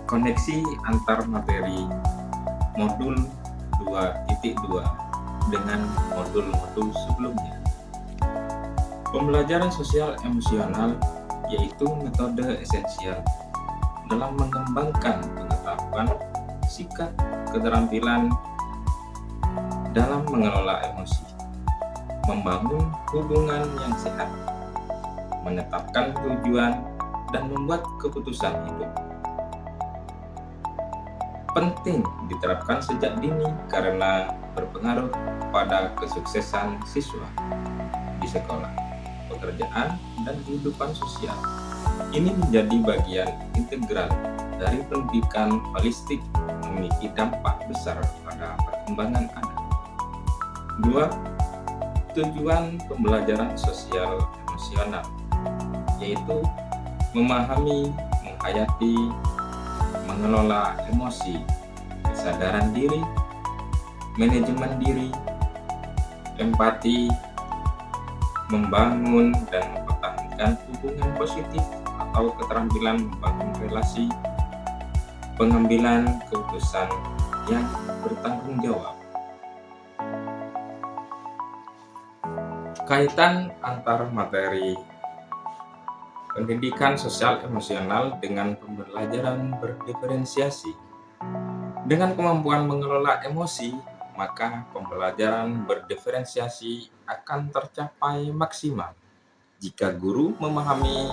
Koneksi antar materi modul 2.2 dengan modul-modul sebelumnya. Pembelajaran sosial emosional yaitu metode esensial dalam mengembangkan pengetahuan, sikap, keterampilan dalam mengelola emosi, membangun hubungan yang sehat, menetapkan tujuan, dan membuat keputusan hidup. Penting diterapkan sejak dini karena berpengaruh pada kesuksesan siswa di sekolah, pekerjaan, dan kehidupan sosial. Ini menjadi bagian integral dari pendidikan holistik, memiliki dampak besar pada perkembangan anak. 2. Tujuan pembelajaran sosial emosional yaitu memahami, menghayati, mengelola emosi, kesadaran diri, manajemen diri, empati, membangun dan mempertahankan hubungan positif atau keterampilan membangun relasi, pengambilan keputusan yang bertanggung jawab. Kaitan antar materi pendidikan sosial emosional dengan pembelajaran berdiferensiasi. Dengan kemampuan mengelola emosi, maka pembelajaran berdiferensiasi akan tercapai maksimal. Jika guru memahami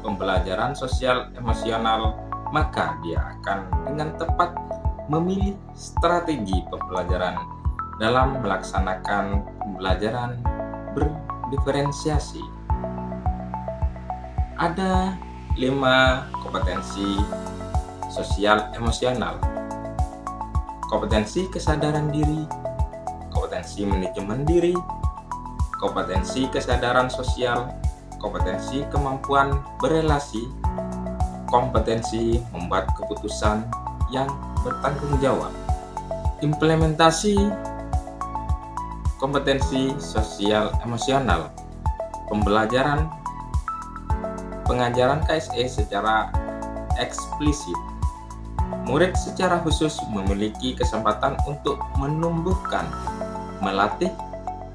pembelajaran sosial emosional, maka dia akan dengan tepat memilih strategi pembelajaran dalam melaksanakan pembelajaran berdiferensiasi. Ada 5 kompetensi sosial emosional. Kompetensi kesadaran diri, kompetensi manajemen diri, kompetensi kesadaran sosial, kompetensi kemampuan berelasi, kompetensi membuat keputusan yang bertanggung jawab. Implementasi kompetensi sosial emosional. Pengajaran KSE secara eksplisit. Murid secara khusus memiliki kesempatan untuk menumbuhkan, melatih,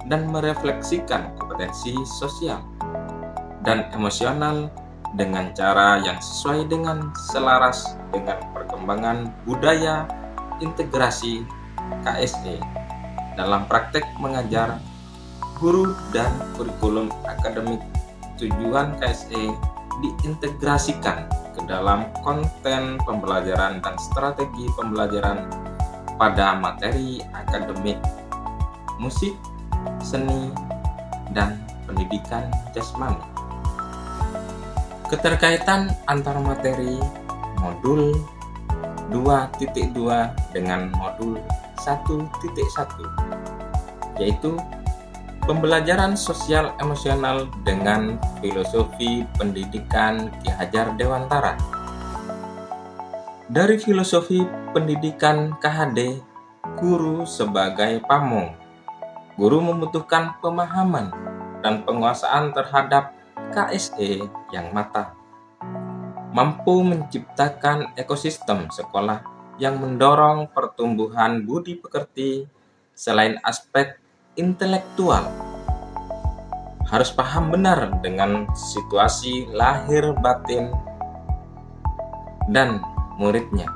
dan merefleksikan kompetensi sosial dan emosional dengan cara yang sesuai dengan selaras dengan perkembangan budaya integrasi KSE dalam praktek mengajar, guru, dan kurikulum akademik. Tujuan KSE diintegrasikan ke dalam konten pembelajaran dan strategi pembelajaran pada materi akademik, musik, seni, dan pendidikan jasmani. Keterkaitan antar materi modul 2.2 dengan modul 1.1 yaitu pembelajaran sosial emosional dengan filosofi pendidikan Ki Hajar Dewantara. Dari filosofi pendidikan KHD, guru sebagai pamong. Guru membutuhkan pemahaman dan penguasaan terhadap KSE yang matang, mampu menciptakan ekosistem sekolah yang mendorong pertumbuhan budi pekerti. Selain aspek intelektual, harus paham benar dengan situasi lahir batin dan muridnya.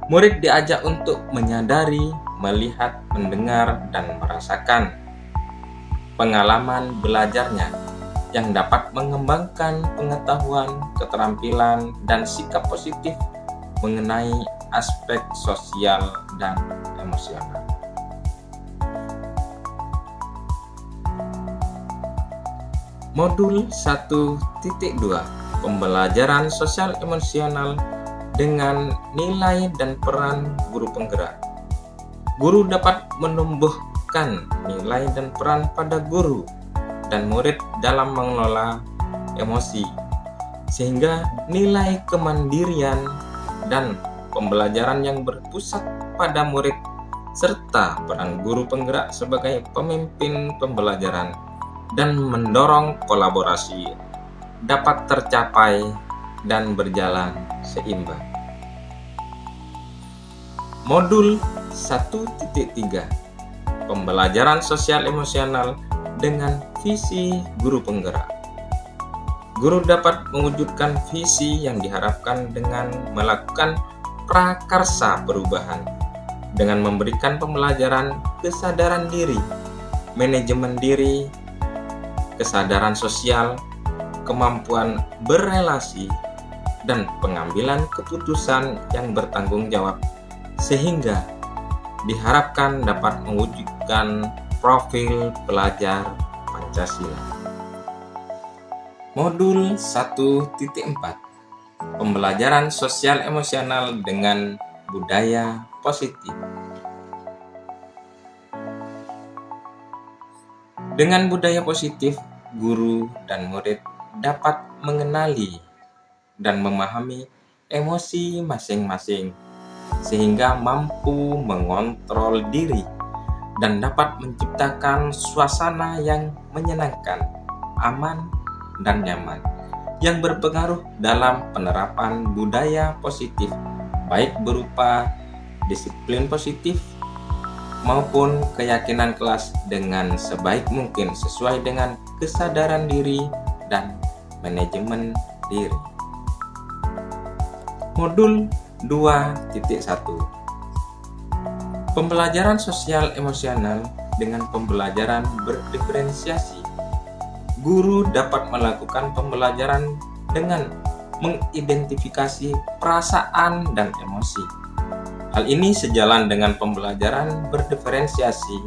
Murid diajak untuk menyadari, melihat, mendengar, dan merasakan pengalaman belajarnya yang dapat mengembangkan pengetahuan, keterampilan, dan sikap positif mengenai aspek sosial dan emosional. Modul 1.2 Pembelajaran sosial emosional dengan nilai dan peran guru penggerak. Guru dapat menumbuhkan nilai dan peran pada guru dan murid dalam mengelola emosi, sehingga nilai kemandirian dan pembelajaran yang berpusat pada murid serta peran guru penggerak sebagai pemimpin pembelajaran dan mendorong kolaborasi dapat tercapai dan berjalan seimbang. Modul 1.3 Pembelajaran sosial emosional dengan visi guru penggerak. Guru dapat mewujudkan visi yang diharapkan dengan melakukan prakarsa perubahan, dengan memberikan pembelajaran kesadaran diri, manajemen diri, kesadaran sosial, kemampuan berelasi, dan pengambilan keputusan yang bertanggung jawab, sehingga diharapkan dapat mewujudkan profil pelajar Pancasila. Modul 1.4 Pembelajaran sosial emosional dengan budaya positif. Dengan budaya positif, guru dan murid dapat mengenali dan memahami emosi masing-masing, sehingga mampu mengontrol diri dan dapat menciptakan suasana yang menyenangkan, aman, dan nyaman, yang berpengaruh dalam penerapan budaya positif, baik berupa disiplin positif maupun keyakinan kelas dengan sebaik mungkin sesuai dengan kesadaran diri dan manajemen diri. Modul 2.1 Pembelajaran sosial emosional dengan pembelajaran berdiferensiasi. Guru dapat melakukan pembelajaran dengan mengidentifikasi perasaan dan emosi. Hal ini sejalan dengan pembelajaran berdiferensiasi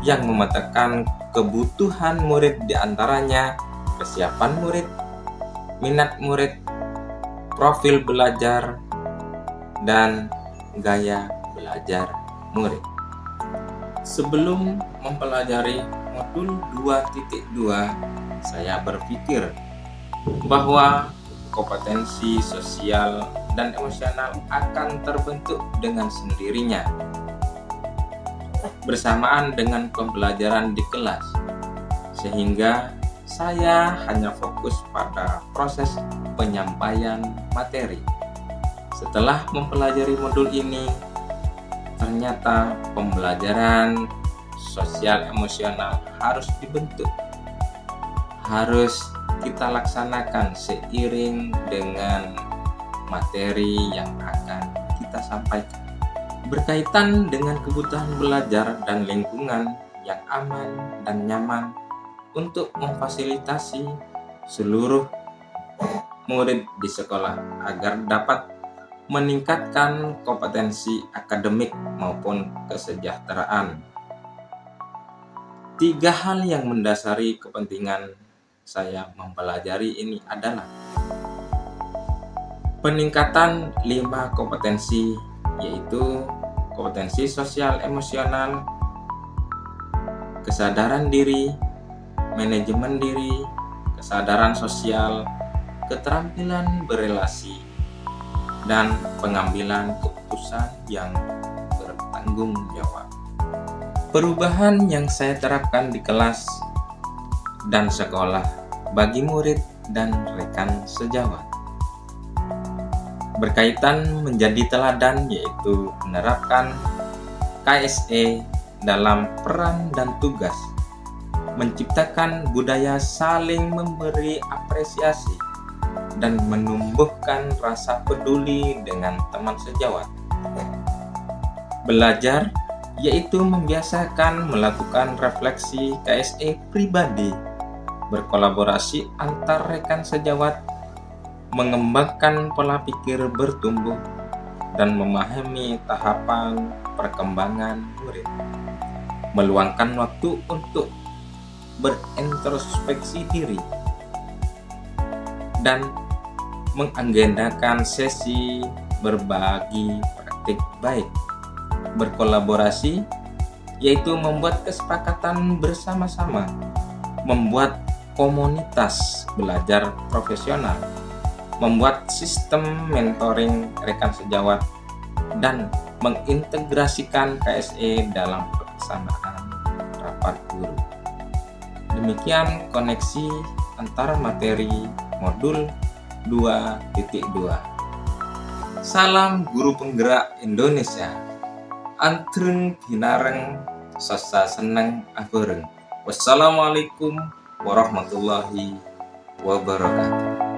yang memetakan kebutuhan murid, diantaranya kesiapan murid, minat murid, profil belajar, dan gaya belajar murid. Sebelum mempelajari modul 2.2, saya berpikir bahwa kompetensi sosial dan emosional akan terbentuk dengan sendirinya bersamaan dengan pembelajaran di kelas, sehingga saya hanya fokus pada proses penyampaian materi. Setelah mempelajari modul ini, ternyata pembelajaran sosial emosional harus dibentuk, harus kita laksanakan seiring dengan materi yang akan kita sampaikan, berkaitan dengan kebutuhan belajar dan lingkungan yang aman dan nyaman untuk memfasilitasi seluruh murid di sekolah agar dapat meningkatkan kompetensi akademik maupun kesejahteraan. 3 hal yang mendasari kepentingan saya mempelajari ini adalah peningkatan 5 kompetensi, yaitu kompetensi sosial emosional, kesadaran diri, manajemen diri, kesadaran sosial, keterampilan berelasi, dan pengambilan keputusan yang bertanggung jawab. Perubahan yang saya terapkan di kelas dan sekolah bagi murid dan rekan sejawat berkaitan menjadi teladan, yaitu menerapkan KSE dalam peran dan tugas, menciptakan budaya saling memberi apresiasi, dan menumbuhkan rasa peduli dengan teman sejawat. Belajar yaitu membiasakan melakukan refleksi KSE pribadi, berkolaborasi antar rekan sejawat, mengembangkan pola pikir bertumbuh, dan memahami tahapan perkembangan murid, meluangkan waktu untuk berintrospeksi diri, dan mengagendakan sesi berbagi praktik baik. Berkolaborasi yaitu membuat kesepakatan bersama-sama, membuat komunitas belajar profesional, membuat sistem mentoring rekan sejawat, dan mengintegrasikan KSE dalam pelaksanaan rapat guru. Demikian koneksi antara materi modul 2.2. Salam guru penggerak Indonesia. Antrun binareng sasa seneng abareng. Wassalamualaikum warahmatullahi wabarakatuh.